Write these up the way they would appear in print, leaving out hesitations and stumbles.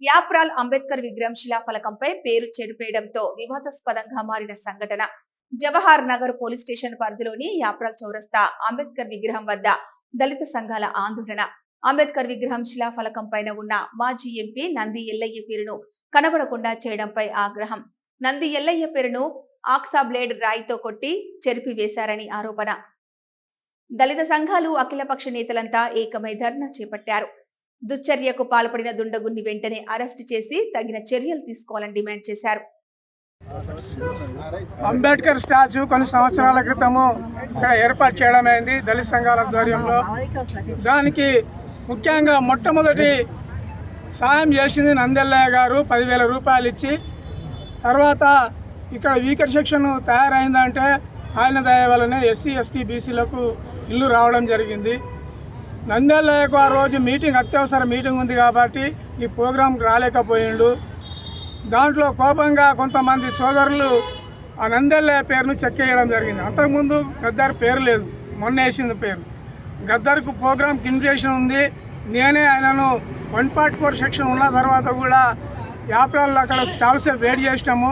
యాప్రాల్ అంబేద్కర్ విగ్రహం శిలాఫలకంపై పేరు చెడిపేయడంతో వివాదాస్పదంగా మారిన సంఘటన. జవహర్ నగర్ పోలీస్ స్టేషన్ పరిధిలోని యాప్రాల్ చౌరస్తా అంబేద్కర్ విగ్రహం వద్ద దళిత సంఘాల ఆందోళన. అంబేద్కర్ విగ్రహం శిలాఫలకం పైన ఉన్న మాజీ ఎంపీ నంది ఎల్లయ్య పేరును కనబడకుండా చేయడంపై ఆగ్రహం. నంది ఎల్లయ్య పేరును ఆక్సా బ్లేడ్ రాయితో కొట్టి చెరిపివేశారని ఆరోపణ. దళిత సంఘాలు అఖిలపక్ష నేతలంతా ఏకమై ధర్నా చేపట్టారు. దుశ్చర్యకు పాల్పడిన దుండగున్ని వెంటనే అరెస్టు చేసి తగిన చర్యలు తీసుకోవాలని డిమాండ్ చేశారు. అంబేద్కర్ స్టాచ్యూ కొన్ని సంవత్సరాల క్రితము ఇక్కడ ఏర్పాటు చేయడం అయింది దళిత సంఘాల ఆధ్వర్యంలో. దానికి ముఖ్యంగా మొట్టమొదటి సాయం చేసింది నందెల్లయ్య గారు 10,000 రూపాయలు ఇచ్చి. తర్వాత ఇక్కడ వీకర్ సెక్షన్ తయారైందంటే ఆయన దయ వల్లనే ఎస్సీ ఎస్టీ బీసీలకు ఇల్లు రావడం జరిగింది. నందెల్లయ్యకు ఆ రోజు మీటింగ్ అత్యవసర మీటింగ్ ఉంది కాబట్టి ఈ ప్రోగ్రాంకి రాలేకపోయిండు. దాంట్లో కోపంగా కొంతమంది సోదరులు ఆ నందెల్లయ్య పేరును చెక్కేయడం జరిగింది. అంతకుముందు గద్దర్ పేరు లేదు, మొన్న వేసింది పేరు. గద్దర్కు ప్రోగ్రాంకి ఇన్విటేషన్ ఉంది. నేనే ఆయనను 144 సెక్షన్ ఉన్న తర్వాత కూడా యాప్రాల్లో అక్కడ చాలాసేపు వెయిట్ చేసినాము.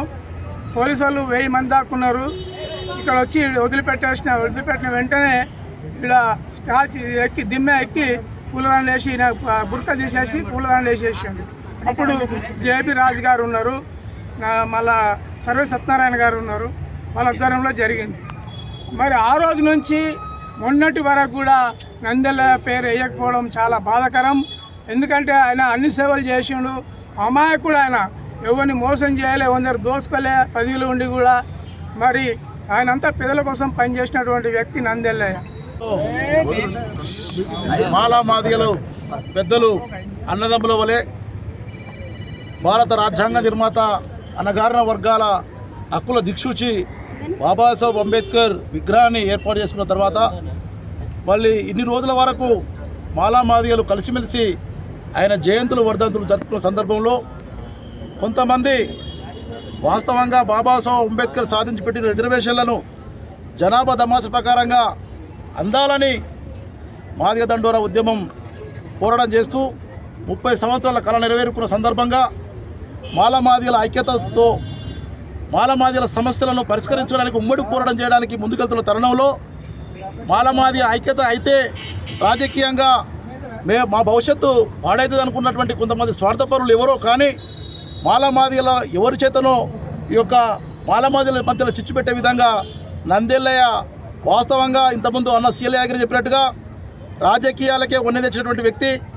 పోలీసు వాళ్ళు 1000 మంది దాక్కున్నారు. ఇక్కడ వచ్చి వదిలిపెట్టిన వెంటనే ఇక్కడ స్టాచ్యూ ఎక్కి దిమ్మె ఎక్కి పూలదండ వేసి బుర్క తీసేసి పూలదండ వేసేసాడు. అప్పుడు జేపీ రాజు గారు ఉన్నారు, మళ్ళా సర్వే సత్యనారాయణ గారు ఉన్నారు. వాళ్ళ ఆధ్వర్యంలో జరిగింది. మరి ఆ రోజు నుంచి మొన్నటి వరకు కూడా నందెల్లయ్య పేరు వేయకపోవడం చాలా బాధాకరం. ఎందుకంటే ఆయన అన్ని సేవలు చేసిండు. అమాయకుడు ఆయన, ఎవరిని మోసం చేయలే, కొందరు దోసుకోలే, పదవిలో ఉండి కూడా. మరి ఆయనంతా పేదల కోసం పనిచేసినటువంటి వ్యక్తి నందెల్లయ్య. మాలా మాదిగలు పెద్దలు అన్నదమ్ముల వలె భారత రాజ్యాంగ నిర్మాత అణగారిన వర్గాల హక్కుల దిక్సూచి బాబాసాహెబ్ అంబేద్కర్ విగ్రహాన్ని ఏర్పాటు చేసుకున్న తర్వాత మళ్ళీ ఇన్ని రోజుల వరకు మాలా మాదిగలు కలిసిమెలిసి ఆయన జయంతులు వర్ధంతులు జరుపుకున్న సందర్భంలో కొంతమంది వాస్తవంగా బాబాసాహెబ్ అంబేద్కర్ సాధించి పెట్టిన రిజర్వేషన్లను జనాభా దమాస ప్రకారంగా అందాలని మాదిగ దండోరా ఉద్యమం పోరాటం చేస్తూ 30 సంవత్సరాల కళ నెరవేరుకున్న సందర్భంగా మాలమాదిగల ఐక్యతతో మాలమాదిగల సమస్యలను పరిష్కరించడానికి ఉమ్మడి పోరాటం చేయడానికి ముందుకెళ్తున్న తరుణంలో మాలమాదిగ ఐక్యత అయితే రాజకీయంగా మా భవిష్యత్తు పాడైతుంది అనుకున్నటువంటి కొంతమంది స్వార్థపరులు ఎవరో కానీ మాలమాదిగల ఎవరి చేతనో ఈ యొక్క మాలమాదిగల మధ్యలో చిచ్చు పెట్టే విధంగా నందెల్లయ్య వాస్తవంగా ఇంతకుముందు అన్న సీఎల్ యాగిరి చెప్పినట్టుగా రాజకీయాలకే వన్నె తెచ్చినటువంటి వ్యక్తి.